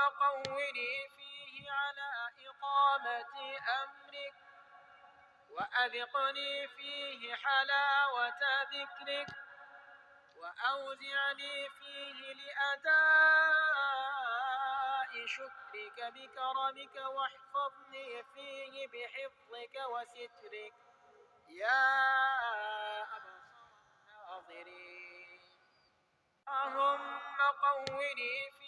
قوني فيه على إقامة أمرك، وأذقني فيه حلاوة ذكرك، وأوزعني فيه لأداء شكرك بكرمك، واحفظني فيه بحفظك وسترك يا أبصر الناظرين. اللهم قوني فيه